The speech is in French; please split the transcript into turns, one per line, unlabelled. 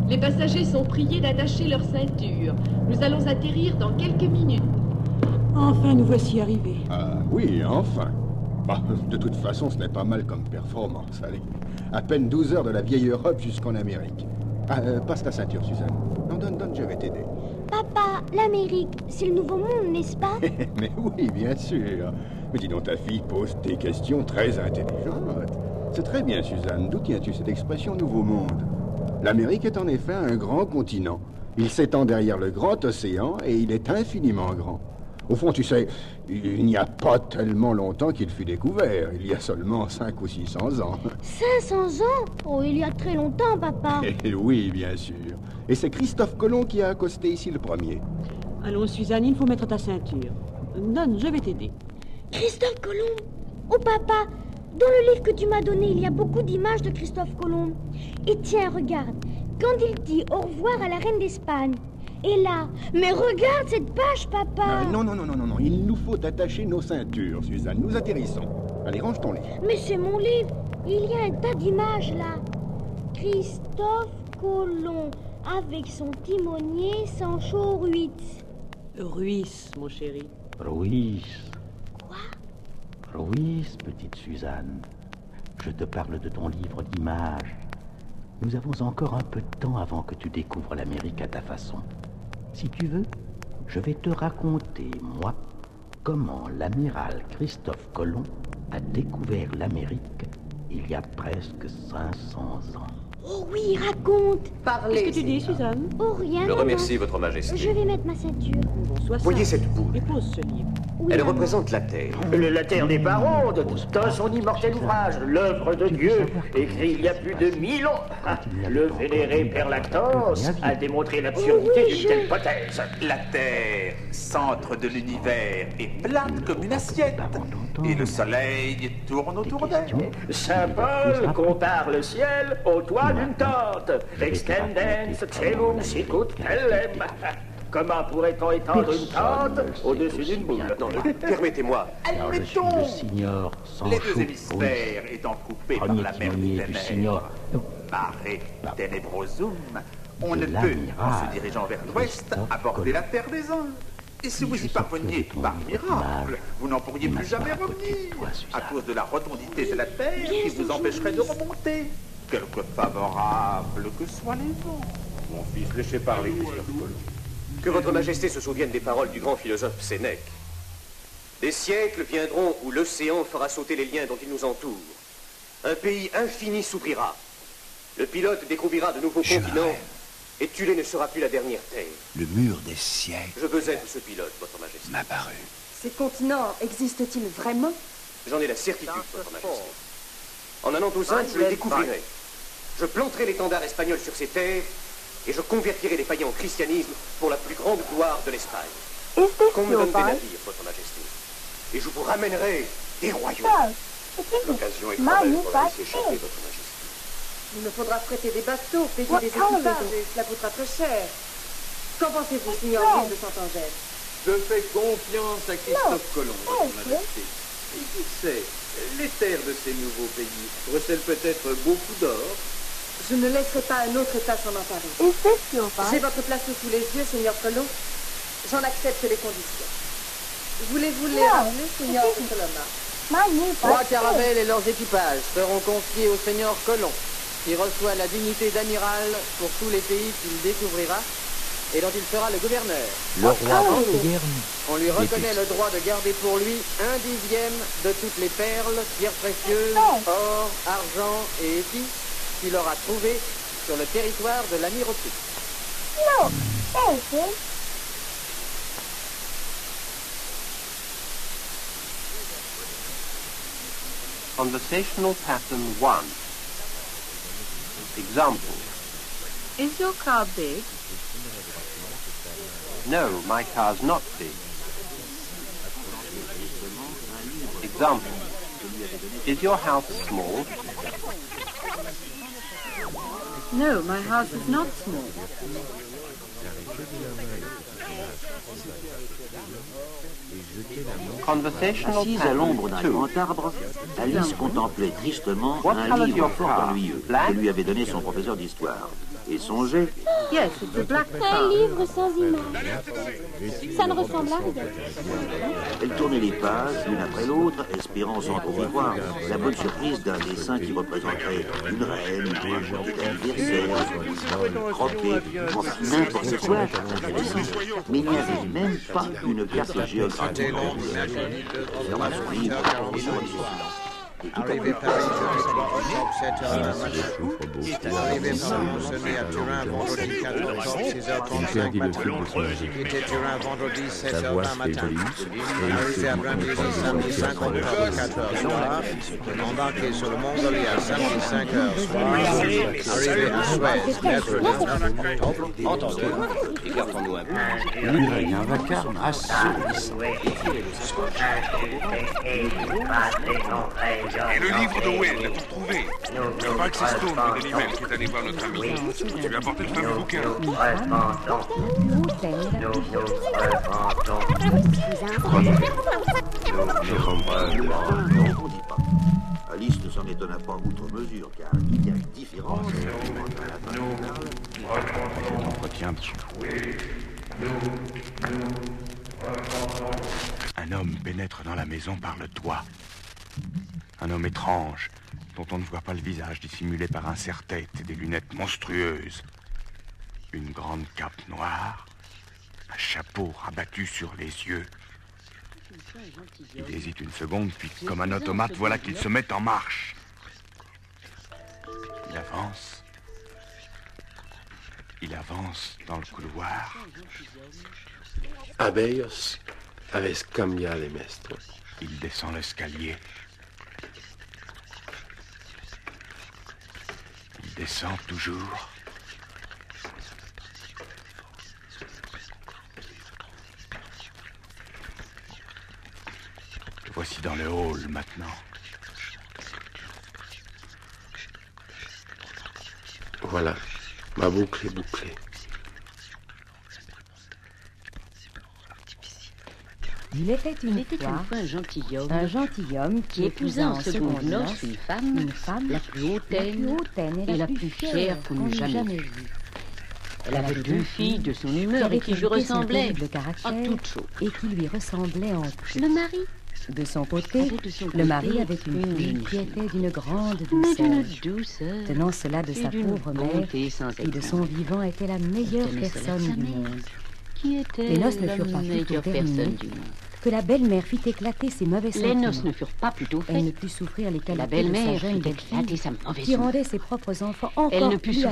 Les passagers sont priés d'attacher leur ceinture. Nous allons atterrir dans quelques minutes.
Enfin, nous voici arrivés.
Ah oui, enfin. Bah, de toute façon, ce n'est pas mal comme performance. Allez, à peine 12 heures de la vieille Europe jusqu'en Amérique. Passe ta ceinture, Suzanne. Non, donne, je vais t'aider.
Papa, l'Amérique, c'est le nouveau monde, n'est-ce pas?
Mais oui, bien sûr. Mais dis donc, ta fille pose des questions très intelligentes. C'est très bien, Suzanne. D'où tiens-tu cette expression nouveau monde? L'Amérique est en effet un grand continent. Il s'étend derrière le grand océan et il est infiniment grand. Au fond, tu sais, il n'y a pas tellement longtemps qu'il fut découvert. Il y a seulement 500 ou 600 ans.
500 ans? Oh, il y a très longtemps, papa.
Et oui, bien sûr. Et c'est Christophe Colomb qui a accosté ici le premier.
Allons, Suzanne, il faut mettre ta ceinture. Donne, je vais t'aider.
Christophe Colomb? Oh, papa, dans le livre que tu m'as donné, il y a beaucoup d'images de Christophe Colomb. Et tiens, regarde, quand il dit au revoir à la reine d'Espagne. Et là, mais regarde cette page, papa.
Non, il nous faut attacher nos ceintures, Suzanne. Nous atterrissons. Allez, range ton livre.
Mais c'est mon livre. Il y a un tas d'images, là. Christophe Colomb, avec son timonier Sancho Ruiz.
Ruiz, mon chéri.
Ruiz.
Quoi?
Ruiz, petite Suzanne. Je te parle de ton livre d'images. Nous avons encore un peu de temps avant que tu découvres l'Amérique à ta façon. Si tu veux, je vais te raconter, moi, comment l'amiral Christophe Colomb a découvert l'Amérique il y a presque 500 ans.
Oh oui, raconte.
Qu'est-ce que tu dis, Suzanne?
Oh, rien.
Je remercie votre majesté.
Je vais mettre ma ceinture.
Bonsoir.
Voyez cette boule.
Dépose ce livre.
Oui,
Elle
maman.
représente la Terre.
La Terre n'est pas ronde. Dans son immortel ouvrage, l'œuvre de Dieu, écrit il y a plus de 1000 ans, le vénéré Père Lactance a démontré l'absurdité d'une telle hypothèse.
La Terre, centre de l'univers, est plate comme une assiette. Et le soleil tourne autour d'elle.
Saint Paul compare le ciel au toit d'une tente. Extendens celum sicut tellem. Comment pourrait-on étendre une tente au-dessus d'une boule?
Non, permettez-moi.
Alors je suis le signor Sancho
Les deux hémisphères étant coupés par
premier
la mer des
timonier du signor.
Mare Tenebrosum, on
de
ne peut, en
l'amiral
se dirigeant vers l'ouest,
Christophe
aborder la
Colomb.
terre des Indes. Et si
Si
vous
je
y parveniez
sortais de
par
ton
miracle,
image,
vous n'en pourriez
tu
plus jamais
m'assois à côté de
revenir,
toi, Suzanne.
à cause de la rotondité de la terre qui vous empêcherait de remonter. Quelque favorable que soient les vents.
Mon fils, laissez parler Christophe Colomb. Que votre majesté se souvienne des paroles du grand philosophe Sénèque. Des siècles viendront où l'océan fera sauter les liens dont il nous entoure. Un pays infini s'ouvrira. Le pilote découvrira de nouveaux continents. Et Tulé ne sera plus la dernière terre.
Le mur des siècles
Je veux être ce pilote, votre majesté.
m'a paru.
Ces continents existent-ils vraiment?
J'en ai la certitude, votre majesté. En allant aux Indes, je les découvrirai. Je planterai l'étendard espagnol sur ces terres et je convertirai les païens au christianisme pour la plus grande gloire de l'Espagne. Qu'on me donne des navires, votre majesté. Et je vous ramènerai des royaumes. L'occasion est trop belle pour la laisser échapper, votre majesté.
Il me faudra prêter des bateaux, payer des équipages, et cela coûtera très cher. Qu'en pensez-vous, signor Ville de Saint-Angèle?
Je fais confiance à Christophe Colomb, votre majesté. Et qui sait, les terres de ces nouveaux pays recèlent peut-être beaucoup d'or.
Je ne laisserai pas un autre État s'en emparer. J'ai votre place sous les yeux, Seigneur Colomb. J'en accepte les conditions. Voulez-vous les ramener, Seigneur Colomb?
3 caravelles et leurs équipages seront confiés au Seigneur Colomb, qui reçoit la dignité d'amiral pour tous les pays qu'il découvrira et dont il sera le gouverneur.
Le roi Guillermo.
On lui reconnaît le droit de garder pour lui 1/10 de toutes les perles, pierres précieuses, or, argent et épices qu'il aura trouvées sur le territoire de l'amirauté.
Conversational pattern 1. Example.
Is your car big?
No, my car's not big. Example. Is your house small?
No, my house is not small.
Assise à l'ombre d'un grand arbre, Alice contemplait tristement un livre fort ennuyeux que lui avait donné son professeur d'histoire et songeait.
Un livre sans image. Ça ne ressemble à rien.
Elle tournait les pages l'une après l'autre, espérant sans trop y voir la bonne surprise d'un dessin qui représenterait une reine, un bercère, croquet, enfin n'importe quoi d'intéressant. Mais il n'y avait même pas une carte géographique. Ferma son livre et se remit au silence. Et tout à coup,
Arrivé mentionné à Turin vendredi 14h35 matin. Quitté Turin vendredi 7h20 matin. Arrivé à Brindisi samedi 50h 14h. Embarqué sur le Mongolia samedi 5h soir. Arrivé à Suez mercredi.
Entendu. Écartons-nous un peu.
il règne un vacarme assourdissant.
Et le livre de Will, l'as-tu retrouvé? Je crois que c'est Stone de Delibel qui est allé voir notre ami. Tu lui as apporté le fameux bouquin.
Alice ne s'en étonna pas outre mesure, car il y a une différence.
Cet entretien. Un homme pénètre dans la maison par le toit. Un homme étrange, dont on ne voit pas le visage, dissimulé par un serre-tête et des lunettes monstrueuses. Une grande cape noire, un chapeau rabattu sur les yeux. Il hésite une seconde, puis comme un automate, voilà qu'il se met en marche. Il avance dans le couloir.
Abellos habéis cambiado de maestro.
Il descend l'escalier. Il descend toujours. Le voici dans le hall maintenant.
Voilà, ma boucle est bouclée.
Il était une fois un gentilhomme qui épousa en secondes noces une femme la plus hautaine et la plus fière qu'on ait jamais vue. Elle avait deux filles de son humeur et qui lui ressemblaient à toutes choses. Et qui lui ressemblaient en tout.
Le mari?
De son côté, le mari avait une fille qui était d'une grande douceur. Tenant cela de sa pauvre mère, qui de son vivant était la meilleure personne du monde. Les noces ne furent pas plutôt terminées que la belle-mère fit éclater ses mauvais sentiments.
Les noces ne furent pas plutôt faites.
Elle ne put souffrir les qualités de sa jeune belle-fille qui rendait ses propres enfants encore plus